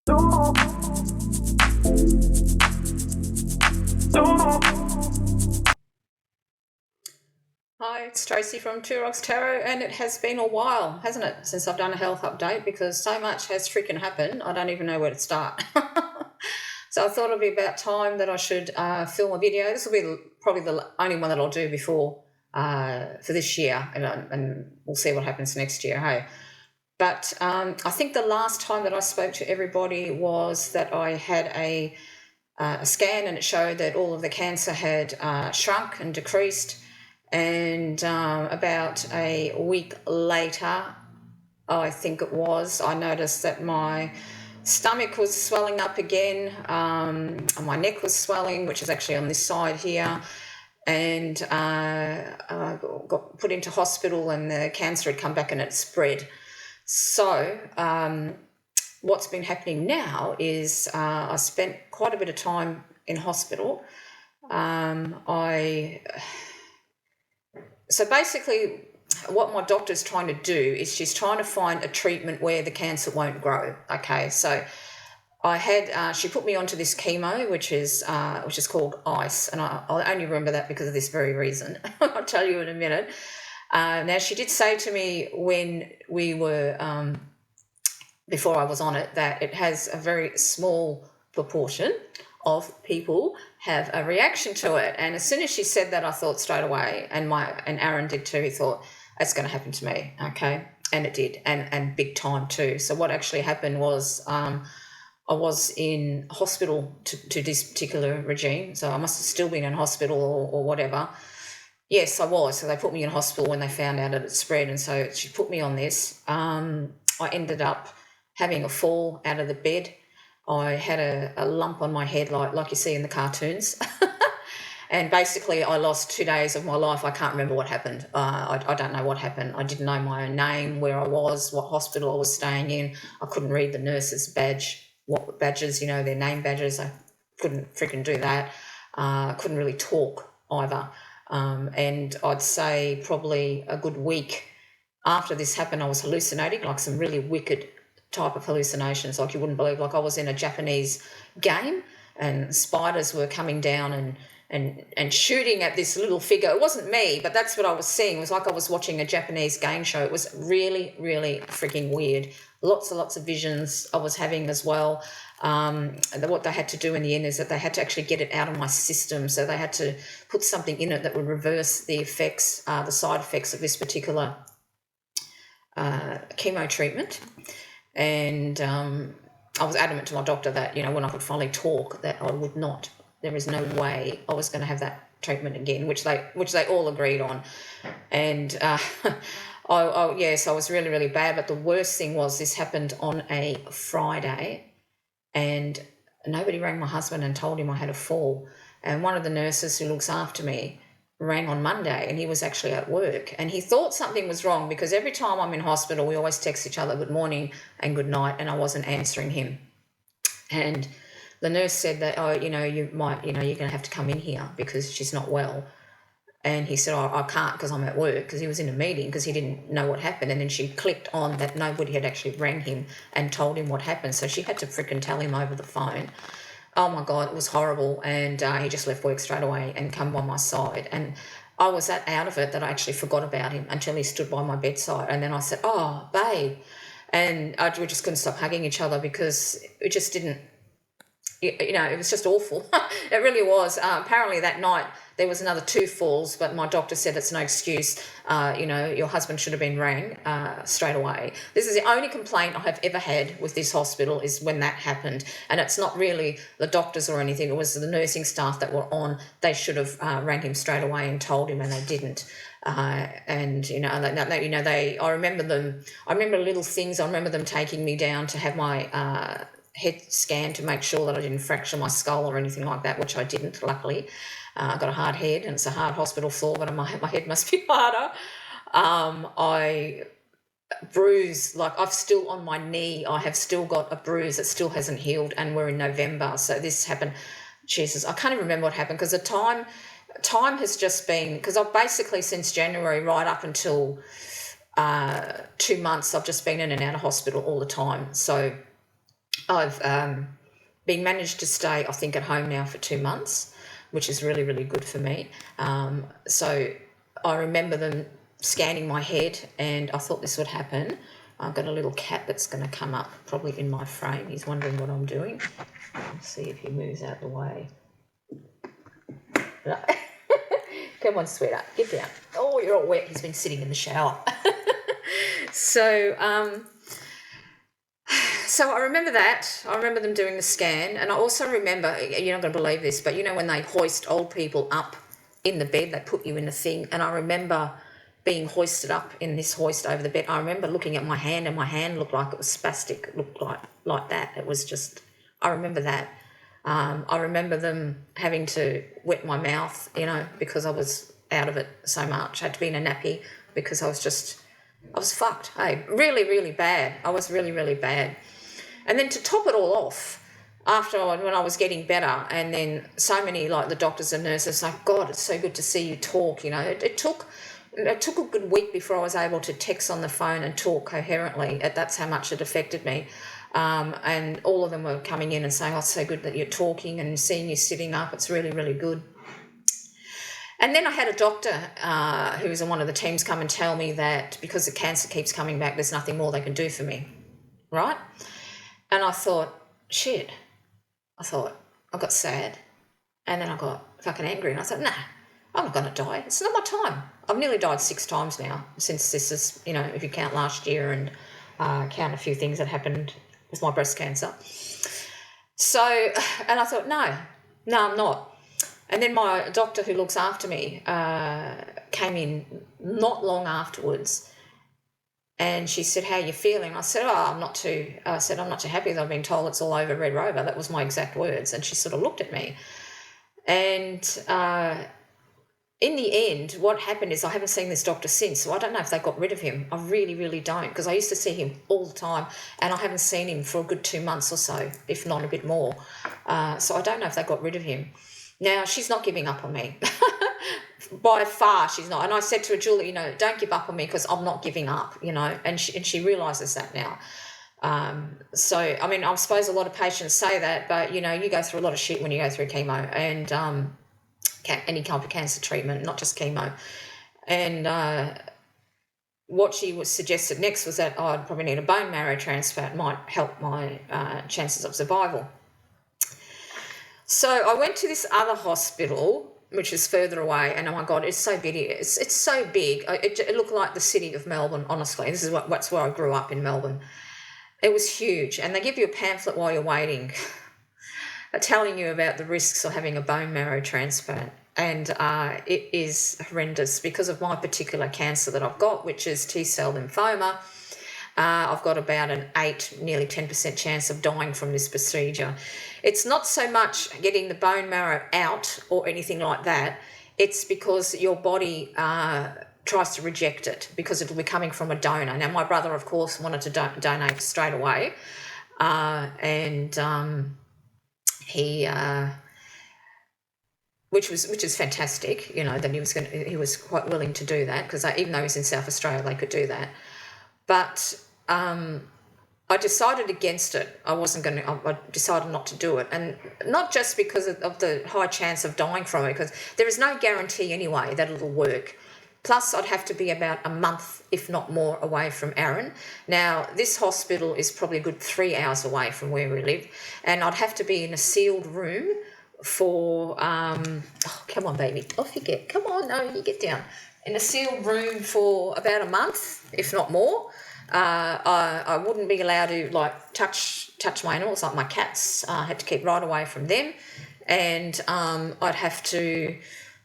Hi, it's Tracy from Two Rocks Tarot, and it has been a while, hasn't it, since I've done a health update because so much has freaking happened, I don't even know where to start. So I thought it'd be about time that I should film a video. This will be probably the only one that I'll do before for this year, and we'll see what happens next year, hey. But I think the last time that I spoke to everybody was that I had a scan, and it showed that all of the cancer had shrunk and decreased. And about a week later, I think it was, I noticed that my stomach was swelling up again, and my neck was swelling, which is actually on this side here, and I got put into hospital, and the cancer had come back and it spread. So what's been happening now is I spent quite a bit of time in hospital. So basically what my doctor's trying to do is she's trying to find a treatment where the cancer won't grow. Okay, so I had she put me onto this chemo, which is called ICE, and I'll only remember that because of this very reason. I'll tell you in a minute. Now, she did say to me when we were before I was on it that it has a very small proportion of people have a reaction to it. And as soon as she said that, I thought straight away, and Aaron did too, he thought, it's going to happen to me, okay? And it did, and big time too. So what actually happened was I was in hospital to this particular regime, so I must have still been in hospital or whatever. Yes, I was. So they put me in hospital when they found out that it spread, and so she put me on this. I ended up having a fall out of the bed. I had a lump on my head like you see in the cartoons. And basically I lost 2 days of my life. I can't remember what happened. I don't know what happened. I didn't know my own name, where I was, what hospital I was staying in. I couldn't read the nurse's badge, what badges, their name badges. I couldn't freaking do that. I couldn't really talk either. And I'd say probably a good week after this happened, I was hallucinating, like some really wicked type of hallucinations, like you wouldn't believe. Like I was in a Japanese game and spiders were coming down and shooting at this little figure. It wasn't me, but that's what I was seeing. It was like I was watching a Japanese game show. It was really, really freaking weird. Lots and lots of visions I was having as well. What they had to do in the end is that they had to actually get it out of my system. So they had to put something in it that would reverse the effects, the side effects of this particular chemo treatment. And I was adamant to my doctor that, when I could finally talk, that I would not. There is no way I was going to have that treatment again, which they all agreed on. And yes, I was really, really bad. But the worst thing was this happened on a Friday, and nobody rang my husband and told him I had a fall. And one of the nurses who looks after me rang on Monday, and he was actually at work, and he thought something was wrong because every time I'm in hospital we always text each other good morning and good night, and I wasn't answering him. And the nurse said that, you might, you're going to have to come in here because she's not well. And he said, I can't because I'm at work, because he was in a meeting because he didn't know what happened. And then she clicked on that nobody had actually rang him and told him what happened, so she had to freaking tell him over the phone. Oh my God, it was horrible. And he just left work straight away and come by my side. And I was that out of it that I actually forgot about him until he stood by my bedside. And then I said, oh, babe. And we just couldn't stop hugging each other because it just didn't, it was just awful. It really was. Apparently that night there was another 2 falls, but my doctor said it's no excuse. Your husband should have been rang straight away. This is the only complaint I have ever had with this hospital, is when that happened. And it's not really the doctors or anything. It was the nursing staff that were on. They should have rang him straight away and told him, and they didn't. I remember them. I remember little things. I remember them taking me down to have my head scanned to make sure that I didn't fracture my skull or anything like that, which I didn't, luckily. I got a hard head, and it's a hard hospital floor, but my head must be harder. I bruised, like I've still on my knee, I have still got a bruise that still hasn't healed, and we're in November. So this happened, Jesus, I can't even remember what happened, because the time has just been, because I've basically since January right up until 2 months, I've just been in and out of hospital all the time. So I've been managed to stay, I think, at home now for 2 months, which is really, really good for me. So I remember them scanning my head, and I thought this would happen. I've got a little cat that's going to come up probably in my frame. He's wondering what I'm doing. Let's see if he moves out of the way. Come on, sweetheart, get down. Oh, you're all wet. He's been sitting in the shower. So I remember that. I remember them doing the scan, and I also remember, you're not going to believe this, but you know when they hoist old people up in the bed, they put you in the thing, and I remember being hoisted up in this hoist over the bed. I remember looking at my hand, and my hand looked like it was spastic. It looked like that. It was just, I remember that. I remember them having to wet my mouth, because I was out of it so much. I had to be in a nappy because I was fucked. Hey, really, really bad. I was really, really bad. And then to top it all off, when I was getting better, and then so many, like the doctors and nurses, like, God, it's so good to see you talk. It took a good week before I was able to text on the phone and talk coherently. That's how much it affected me. And all of them were coming in and saying, oh, it's so good that you're talking and seeing you sitting up. It's really, really good. And then I had a doctor who was on one of the teams come and tell me that because the cancer keeps coming back, there's nothing more they can do for me, right? And I thought, shit. I got sad, and then I got fucking angry, and I thought, nah, I'm not going to die. It's not my time. I've nearly died 6 times now since this is, if you count last year and count a few things that happened with my breast cancer. So, and I thought, no, I'm not. And then my doctor who looks after me came in not long afterwards, and she said, how are you feeling? I said, I'm not too happy that I've been told it's all over, Red Rover. That was my exact words. And she sort of looked at me. And in the end, what happened is I haven't seen this doctor since, so I don't know if they got rid of him. I really, really don't, because I used to see him all the time, and I haven't seen him for a good 2 months or so, if not a bit more. So I don't know if they got rid of him. Now, she's not giving up on me. By far, she's not. And I said to her, Julie, don't give up on me because I'm not giving up, and she realises that now. So, I mean, I suppose a lot of patients say that, but, you go through a lot of shit when you go through chemo and any kind of cancer treatment, not just chemo. And what she was suggested next was that I'd probably need a bone marrow transplant, might help my chances of survival. So I went to this other hospital, which is further away, and oh my God, it's so big. It's so big. It looked like the city of Melbourne, honestly. That's where I grew up, in Melbourne. It was huge, and they give you a pamphlet while you're waiting telling you about the risks of having a bone marrow transplant. And it is horrendous because of my particular cancer that I've got, which is T-cell lymphoma. I've got about an 8, nearly 10% chance of dying from this procedure. It's not so much getting the bone marrow out or anything like that. It's because your body tries to reject it because it'll be coming from a donor. Now, my brother, of course, wanted to donate straight away, and he, which is fantastic. That he was quite willing to do that, because even though he's in South Australia, they could do that. But I decided against it. I decided not to do it. And not just because of the high chance of dying from it, because there is no guarantee anyway that it'll work. Plus, I'd have to be about a month, if not more, away from Aaron. Now, this hospital is probably a good 3 hours away from where we live, and I'd have to be in a sealed room for, come on, baby, off you get. Come on, no, you get down. In a sealed room for about a month, if not more. I wouldn't be allowed to touch my animals, like my cats. I had to keep right away from them, and I'd have to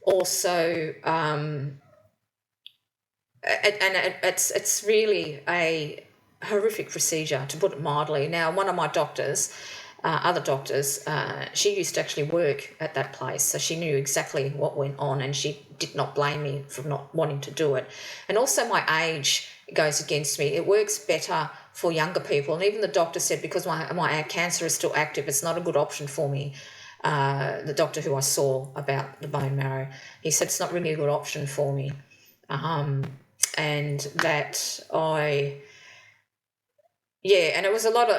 also, it's really a horrific procedure, to put it mildly. Now, one of my doctors, other doctors, she used to actually work at that place, so she knew exactly what went on, and she did not blame me for not wanting to do it. And also my age goes against me. It works better for younger people, and even the doctor said, because my cancer is still active, it's not a good option for me. The doctor who I saw about the bone marrow, he said it's not really a good option for me, and that yeah, and it was a lot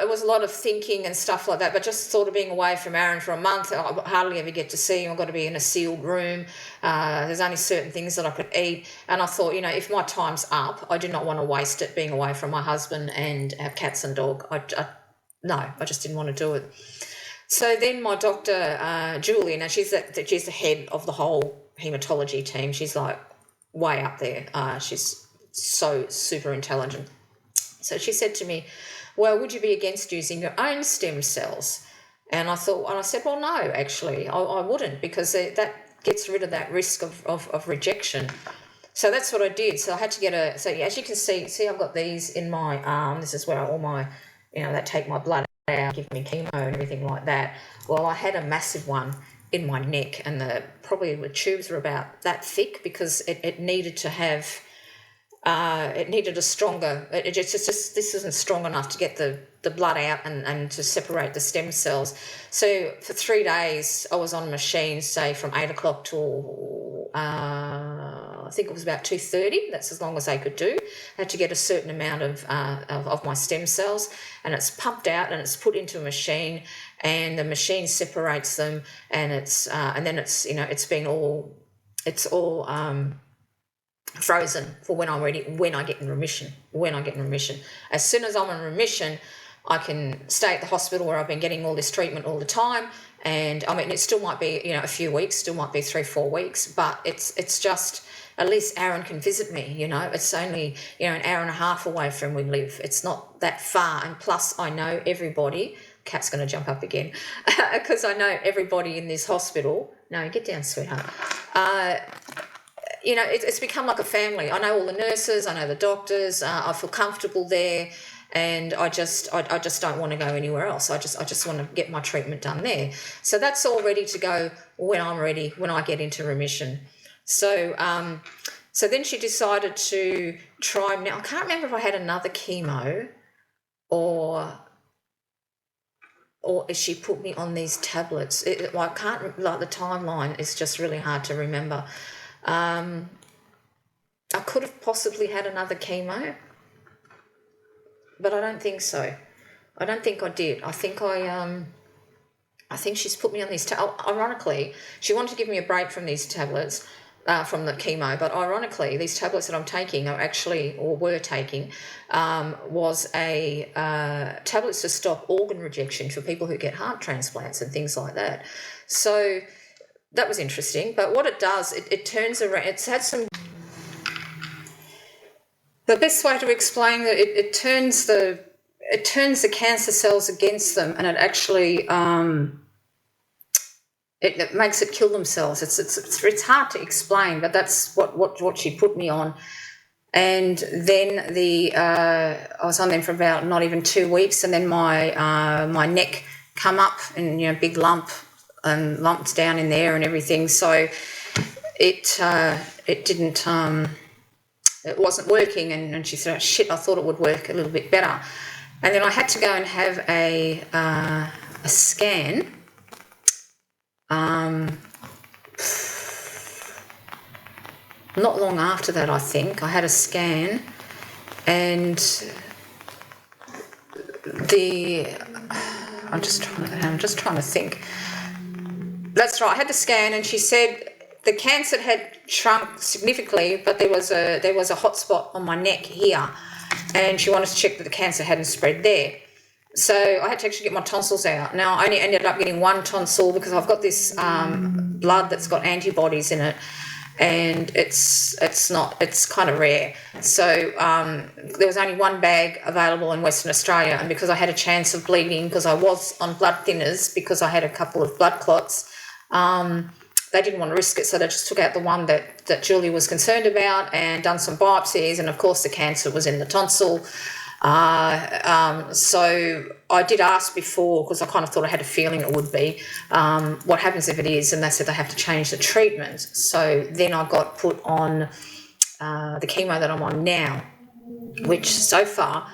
of thinking and stuff like that. But just sort of being away from Aaron for a month, I hardly ever get to see him. I've got to be in a sealed room. There's only certain things that I could eat, and I thought, if my time's up, I do not want to waste it being away from my husband and our cats and dog. No, I just didn't want to do it. So then my doctor, Julie, now she's the head of the whole hematology team. She's like way up there. She's so super intelligent. So she said to me, well, would you be against using your own stem cells? And I said, well, no, actually, I wouldn't, because that gets rid of that risk of rejection. So that's what I did. So I had to get so as you can see I've got these in my arm. This is where all my, that take my blood out, give me chemo and everything like that. Well, I had a massive one in my neck, and the tubes were about that thick, because it needed to have, it needed a stronger, this isn't strong enough to get the blood out and to separate the stem cells. So for 3 days I was on machines, say from 8 o'clock till I think it was about 2:30. That's as long as they could do. I had to get a certain amount of my stem cells, and it's pumped out and it's put into a machine, and the machine separates them, and and then it's it's all frozen for when I get in remission. As soon as I'm in remission, I can stay at the hospital where I've been getting all this treatment all the time. And I mean, it still might be, a few weeks, still might be 3-4 weeks, but it's just, at least Aaron can visit me, It's only, an hour and a half away from where we live. It's not that far. And plus I know everybody. Cat's going to jump up again, because I know everybody in this hospital. No, get down, sweetheart. It's become like a family. I know all the nurses, I know the doctors, I feel comfortable there, and I just don't want to go anywhere else. I just want to get my treatment done there. So that's all ready to go when I'm ready, when I get into remission. So so then she decided to try. Now I can't remember if I had another chemo or if she put me on these tablets. I can't, like, the timeline is just really hard to remember. I could have possibly had another chemo, but I don't think so. I don't think I did. I think she's put me on these. Ironically, she wanted to give me a break from these tablets, from the chemo. But ironically, these tablets that I'm taking were taking, was tablets to stop organ rejection for people who get heart transplants and things like that. So that was interesting. But what it does, it turns around. It's had some. The best way to explain that, it turns the cancer cells against them, and it actually it makes it kill themselves. It's hard to explain, but that's what she put me on. And then I was on them for about not even 2 weeks, and then my neck come up and big lump and lumps down in there and everything. So it didn't. It wasn't working, and she said, oh, shit, I thought it would work a little bit better. And then I had to go and have a scan. Not long after that, I think, I had a scan, and I'm just trying to think. That's right, I had the scan, and she said the cancer had shrunk significantly, but there was a hot spot on my neck here, and she wanted to check that the cancer hadn't spread there. So I had to actually get my tonsils out. Now, I only ended up getting one tonsil because I've got this blood that's got antibodies in it, and it's kind of rare. So there was only one bag available in Western Australia, and because I had a chance of bleeding, because I was on blood thinners, because I had a couple of blood clots, they didn't want to risk it, so they just took out the one that Julie was concerned about and done some biopsies, and of course the cancer was in the tonsil. So I did ask before, because I kind of thought I had a feeling it would be, what happens if it is, and they said they have to change the treatment. So then I got put on the chemo that I'm on now, which so far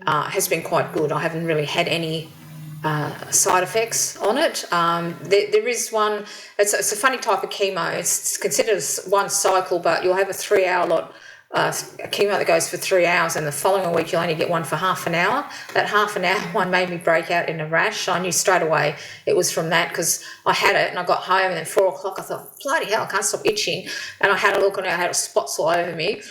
has been quite good. I haven't really had any side effects on it. There is one, it's a funny type of chemo. It's considered as one cycle, but you'll have a 3-hour lot chemo that goes for 3 hours, and the following week you'll only get one for half an hour. That half an hour one made me break out in a rash. I knew straight away it was from that, because I had it and I got home, and then 4 o'clock I thought, bloody hell, I can't stop itching. And I had a look and I had spots all over me.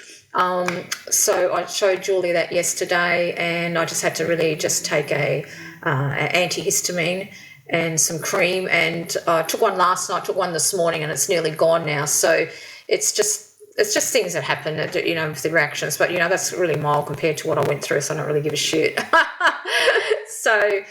So I showed Julie that yesterday, and I just had to really just take an antihistamine and some cream, and I took one last night, took one this morning, and it's nearly gone now. So it's just things that happen, with the reactions. But, that's really mild compared to what I went through, so I don't really give a shit. So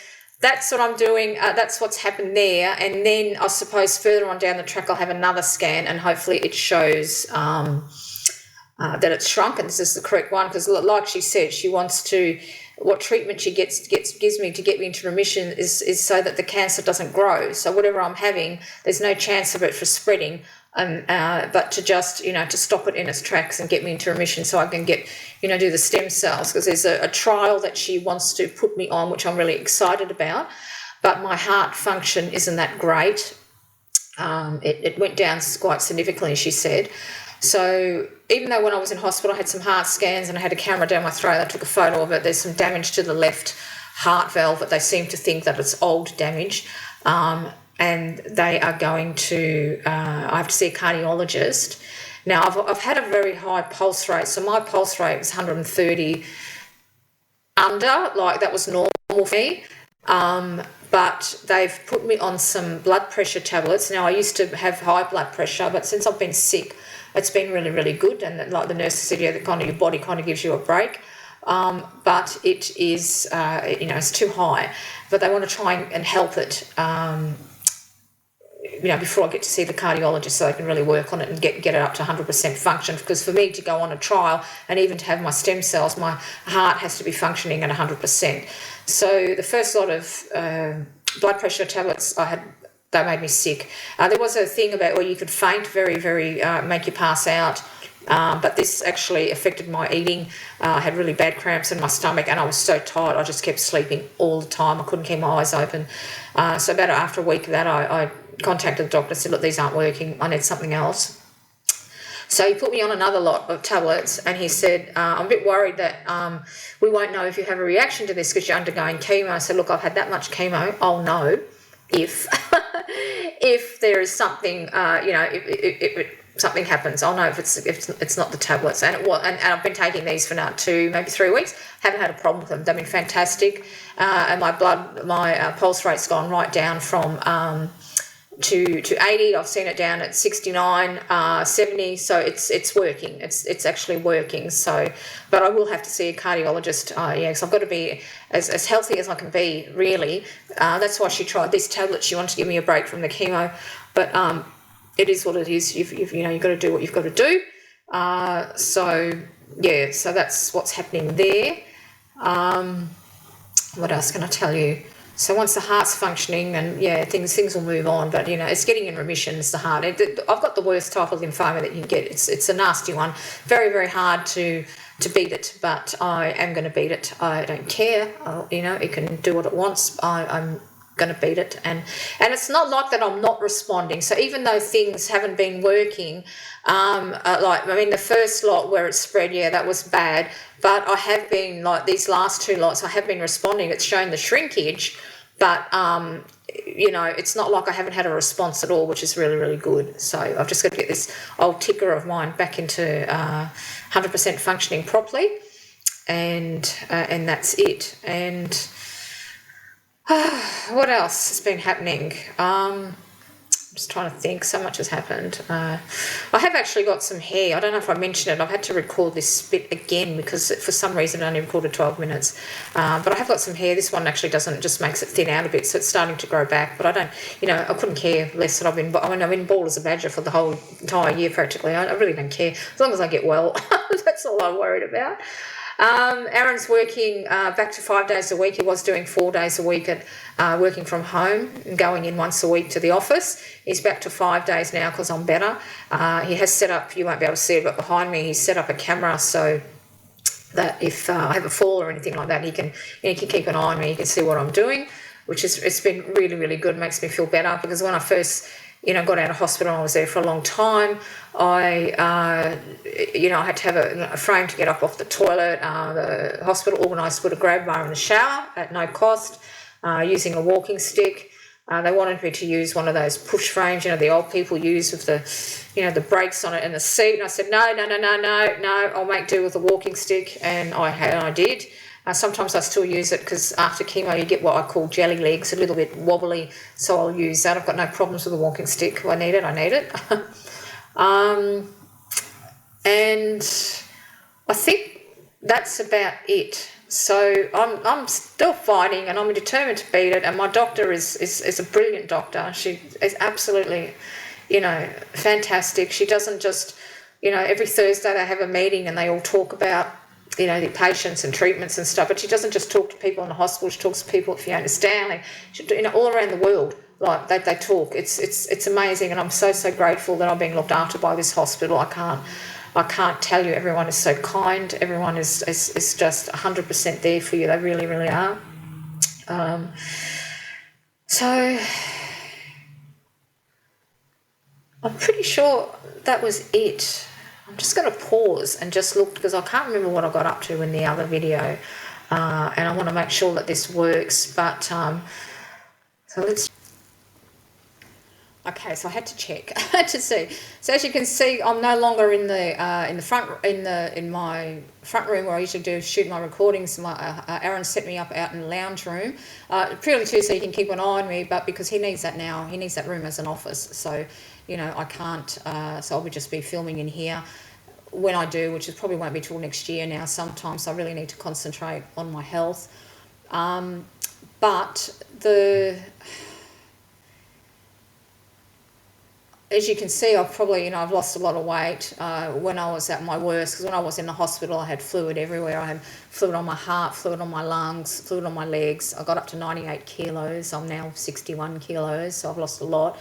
that's what I'm doing. That's what's happened there. And then I suppose further on down the track I'll have another scan, and hopefully it shows that it's shrunk and this is the correct one. Because like she said, she wants to, what treatment she gives me to get me into remission is so that the cancer doesn't grow. So whatever I'm having, there's no chance of it for spreading. But to just, to stop it in its tracks and get me into remission so I can get, do the stem cells, because there's a trial that she wants to put me on, which I'm really excited about. But my heart function isn't that great. It went down quite significantly, she said. So even though when I was in hospital I had some heart scans and I had a camera down my throat, I took a photo of it, there's some damage to the left heart valve, but they seem to think that it's old damage. And they are going to, I have to see a cardiologist. Now, I've had a very high pulse rate. So my pulse rate was 130 under, like that was normal for me. But they've put me on some blood pressure tablets. Now, I used to have high blood pressure, but since I've been sick, it's been really, really good. And like the nurse said, yeah, your body kind of gives you a break. But it is, it's too high. But they want to try and help it, before I get to see the cardiologist, so I can really work on it and get it up to 100% function. Because for me to go on a trial and even to have my stem cells, my heart has to be functioning at 100%. So the first lot of blood pressure tablets I had, they made me sick. There was a thing about where you could faint, very, very, make you pass out. But this actually affected my eating. I had really bad cramps in my stomach and I was so tired, I just kept sleeping all the time. I couldn't keep my eyes open. So about after a week of that, I contacted the doctor, said, look, these aren't working, I need something else. So he put me on another lot of tablets and he said, I'm a bit worried that we won't know if you have a reaction to this because you're undergoing chemo. I said, look, I've had that much chemo, I'll know if if there is something, if something happens, I'll know if it's not the tablets. And I've been taking these for now 2, maybe 3 weeks. Haven't had a problem with them. They've been fantastic. And my pulse rate's gone right down from to 80. I've seen it down at 69, 70. So it's working. It's actually working. So, but I will have to see a cardiologist. Because I've got to be as healthy as I can be. Really, that's why she tried these tablets. She wanted to give me a break from the chemo, but it is what it is. You've got to do what you've got to do. So that's what's happening there. What else can I tell you? So once the heart's functioning, and things will move on. But it's getting in remission. It's the heart. I've got the worst type of lymphoma that you can get. It's a nasty one. Very, very hard to beat it. But I am going to beat it. I don't care. It can do what it wants. I'm going to beat it, and it's not like that I'm not responding. So even though things haven't been working, the first lot where it spread, that was bad, but I have been, like these last 2 lots, I have been responding. It's shown the shrinkage, but it's not like I haven't had a response at all, which is really, really good. So I've just got to get this old ticker of mine back into 100% functioning properly, and that's it. And what else has been happening? I'm just trying to think. So much has happened. I have actually got some hair. I don't know if I mentioned it. I've had to record this bit again because for some reason I only recorded 12 minutes. But I have got some hair. This one actually just makes it thin out a bit, so it's starting to grow back. But I don't, I couldn't care less that I've been bald as a badger for the whole entire year practically. I really don't care. As long as I get well, that's all I'm worried about. Aaron's working back to 5 days a week. He was doing 4 days a week at working from home and going in once a week to the office. He's back to 5 days now because I'm better. He has set up, you won't be able to see it, but behind me he's set up a camera so that if I have a fall or anything like that, he can keep an eye on me. He can see what I'm doing, which is, it's been really, really good. It makes me feel better because when I first got out of hospital. I was there for a long time. I had to have a frame to get up off the toilet. The hospital organised to put a grab bar in the shower at no cost, using a walking stick. They wanted me to use one of those push frames, the old people use with the brakes on it and the seat. And I said, no, I'll make do with a walking stick. And I did. Sometimes I still use it because after chemo you get what I call jelly legs, a little bit wobbly, so I'll use that. I've got no problems with a walking stick. I need it. And I think that's about it. So I'm still fighting, and I'm determined to beat it. And my doctor is a brilliant doctor. She is absolutely, fantastic. She doesn't just, every Thursday they have a meeting and they all talk about, the patients and treatments and stuff. But she doesn't just talk to people in the hospital. She talks to people at Fiona Stanley. She, all around the world. Like they talk. It's amazing, and I'm so grateful that I'm being looked after by this hospital. I can't tell you. Everyone is so kind. Everyone is just 100% there for you. They really, really are. So I'm pretty sure that was it. I'm just going to pause and just look, because I can't remember what I got up to in the other video, and I want to make sure that this works. But so let's. Okay, so I had to check to see. So as you can see, I'm no longer in my front room where I usually shoot my recordings. Aaron set me up out in the lounge room, purely too so he can keep an eye on me. But because he needs that now, he needs that room as an office. So I can't. So I'll just be filming in here when I do, which probably won't be till next year now. Sometimes I really need to concentrate on my health. But as you can see, I've lost a lot of weight when I was at my worst, because when I was in the hospital, I had fluid everywhere. I had fluid on my heart, fluid on my lungs, fluid on my legs. I got up to 98 kilos. I'm now 61 kilos, so I've lost a lot.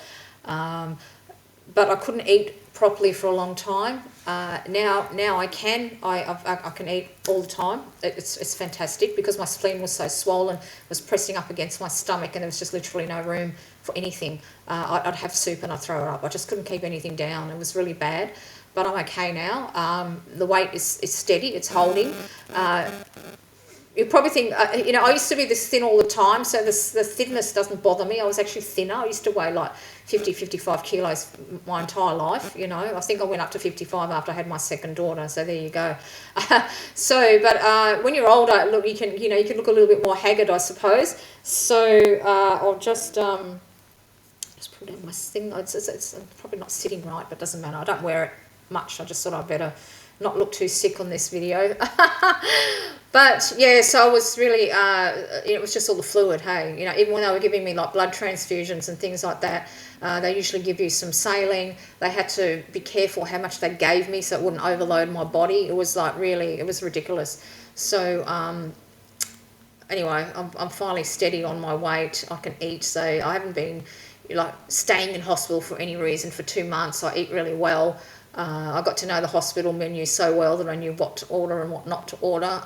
But I couldn't eat properly for a long time. Now I can. I can eat all the time. It's fantastic, because my spleen was so swollen, was pressing up against my stomach, and there was just literally no room for anything. I'd have soup and I'd throw it up. I just couldn't keep anything down. It was really bad, but I'm okay now. The weight is steady. It's holding. You probably think, I used to be this thin all the time, so the thinness doesn't bother me. I was actually thinner. I used to weigh like 50, 55 kilos my entire life, I think I went up to 55 after I had my second daughter, so there you go. But when you're older, look, you can look a little bit more haggard, I suppose. So I'll just put down my thing. It's probably not sitting right, but it doesn't matter. I don't wear it much. I just thought I'd better not look too sick on this video. But yeah, so I was really, it was just all the fluid, hey. Even when they were giving me like blood transfusions and things like that, they usually give you some saline. They had to be careful how much they gave me so it wouldn't overload my body. It was like really, it was ridiculous. So anyway, I'm finally steady on my weight. I can eat, so I haven't been like staying in hospital for any reason for 2 months. I eat really well. I got to know the hospital menu so well that I knew what to order and what not to order.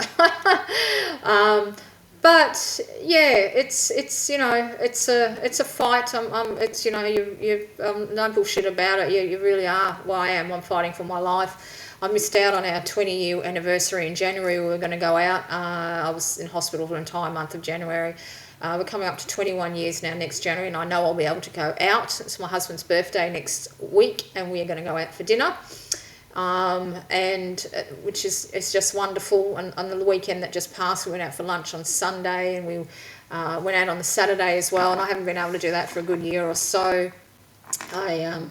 But yeah, it's a fight. No bullshit about it. You really are. Well, I am. I'm fighting for my life. I missed out on our 20-year anniversary in January. We were going to go out. I was in hospital for the entire month of January. We're coming up to 21 years now next January, and I know I'll be able to go out. It's my husband's birthday next week, and we are going to go out for dinner, and which is just wonderful. And on the weekend that just passed, we went out for lunch on Sunday, and we went out on the Saturday as well, and I haven't been able to do that for a good year or so. I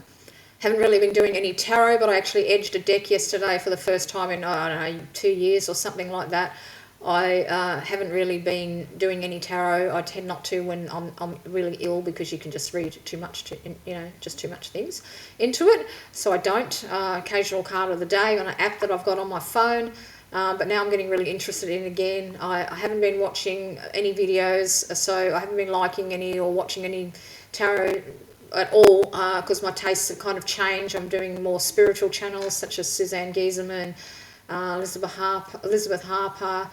haven't really been doing any tarot, but I actually edged a deck yesterday for the first time in, I don't know, 2 years or something like that. I haven't really been doing any tarot. I tend not to when I'm really ill, because you can just read too much, just too much things into it. So I don't. Occasional card of the day on an app that I've got on my phone. But now I'm getting really interested in it again. I haven't been watching any videos, so I haven't been liking any or watching any tarot at all, because my tastes have kind of changed. I'm doing more spiritual channels such as Suzanne Giesemann, Elizabeth Harper,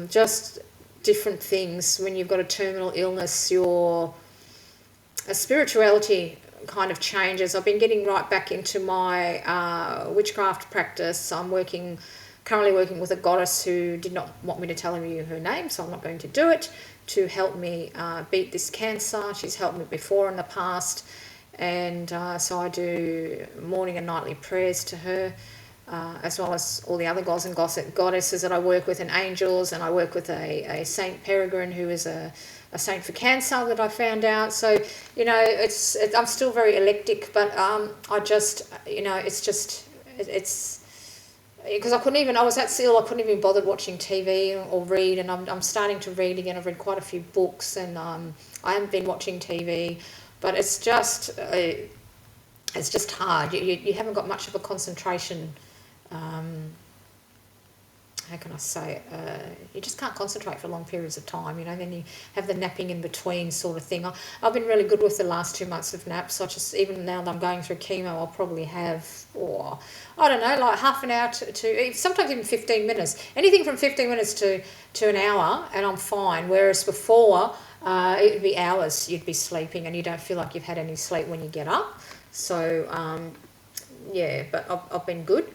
just different things. When you've got a terminal illness, your spirituality kind of changes. I've been getting right back into my witchcraft practice. I'm currently working with a goddess who did not want me to tell you her name, so I'm not going to do it, to help me beat this cancer. She's helped me before in the past, and so I do morning and nightly prayers to her, as well as all the other gods and goddesses that I work with, and angels, and I work with a Saint Peregrine, who is a saint for cancer that I found out. So, you know, I'm still very eclectic, but I just, you know, it's because I was that ill, I couldn't even bother watching TV or read, and I'm starting to read again. I've read quite a few books, and I haven't been watching TV, but it's just hard. You haven't got much of a concentration. How can I say it? You just can't concentrate for long periods of time, you know. Then you have the napping in between sort of thing. I've been really good with the last 2 months of naps. Even now that I'm going through chemo, I'll probably have, I don't know, like half an hour to sometimes even 15 minutes. Anything from 15 minutes to an hour, and I'm fine. Whereas before, it would be hours you'd be sleeping, and you don't feel like you've had any sleep when you get up. So, yeah, but I've been good.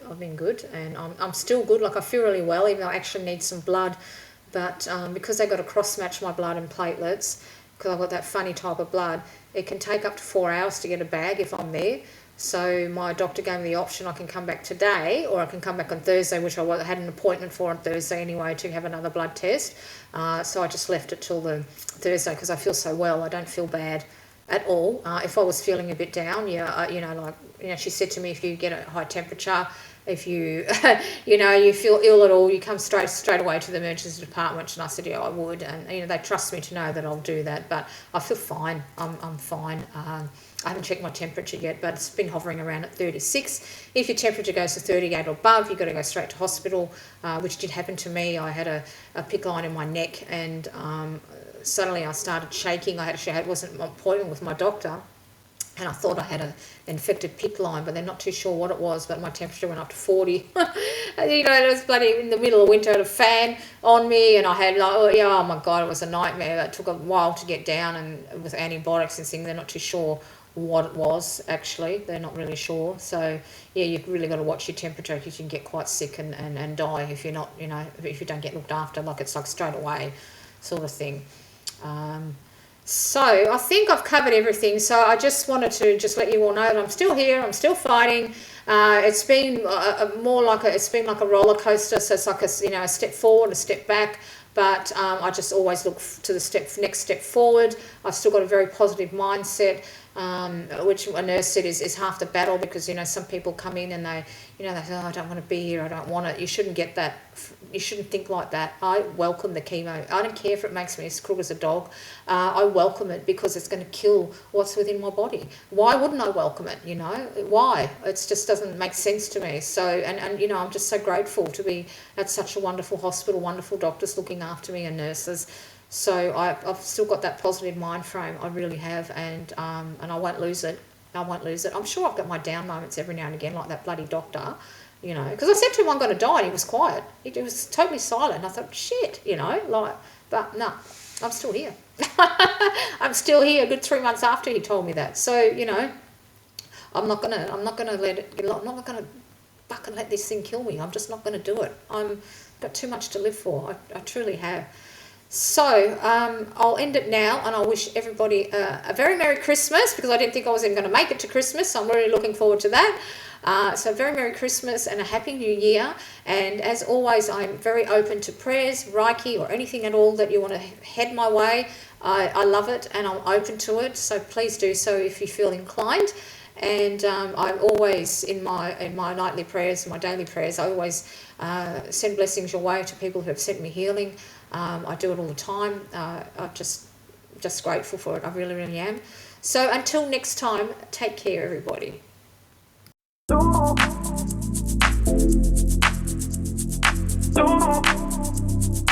And I'm still good. Like, I feel really well, even though I actually need some blood. But because they've got to cross-match my blood and platelets, because I've got that funny type of blood, it can take up to 4 hours to get a bag if I'm there. So my doctor gave me the option: I can come back today, or I can come back on Thursday, which I had an appointment for on Thursday anyway, to have another blood test. So I just left it till the Thursday, because I feel so well. I don't feel bad at all. If I was feeling a bit down, she said to me, if you get a high temperature, if you, you feel ill at all, you come straight away to the emergency department. And I said, yeah, I would. And, they trust me to know that I'll do that. But I feel fine. I'm fine. I haven't checked my temperature yet, but it's been hovering around at 36. If your temperature goes to 38 or above, you've got to go straight to hospital, which did happen to me. I had a PICC line in my neck, and suddenly I started shaking. It wasn't an appointment with my doctor, and I thought I had an infected PICC line, but they're not too sure what it was. But my temperature went up to 40. It was bloody in the middle of winter. I had a fan on me, and I had oh my God, it was a nightmare. It took a while to get down, and with antibiotics and things, they're not too sure what it was. Actually, they're not really sure. So yeah, you've really got to watch your temperature, because you can get quite sick and die if you're not, if you don't get looked after. Like, it's like straight away sort of thing. So I think I've covered everything. So I just wanted to let you all know that I'm still here. I'm still fighting. It's been it's been like a roller coaster. So it's like a step forward, a step back. But I just always look to the next step forward. I've still got a very positive mindset, which a nurse said is half the battle, because some people come in and they say, oh, I don't want to be here, I don't want it. You shouldn't get that. You shouldn't think like that. I welcome the chemo. I don't care if it makes me as crook as a dog. I welcome it, because it's going to kill what's within my body. Why wouldn't I welcome it? Why? It just doesn't make sense to me. So and I'm just so grateful to be at such a wonderful hospital, wonderful doctors looking after me, and nurses. So I've still got that positive mind frame. I really have, and I won't lose it. I'm sure I've got my down moments every now and again, like that bloody doctor, because I said to him I'm going to die, and he was quiet. He was totally silent. I thought, shit, but no, I'm still here. I'm still here. A good 3 months after he told me that. So I'm not gonna fucking let this thing kill me. I'm just not gonna do it. I've got too much to live for. I truly have. So I'll end it now, and I wish everybody a very Merry Christmas, because I didn't think I was even going to make it to Christmas, so I'm really looking forward to that. So very Merry Christmas and a Happy New Year. And as always, I'm very open to prayers, Reiki, or anything at all that you want to head my way. I love it, and I'm open to it, so please do so if you feel inclined. And I'm always, in my nightly prayers, my daily prayers, I always send blessings your way to people who have sent me healing. I do it all the time. I'm just grateful for it. I really, really am. So until next time, take care, everybody.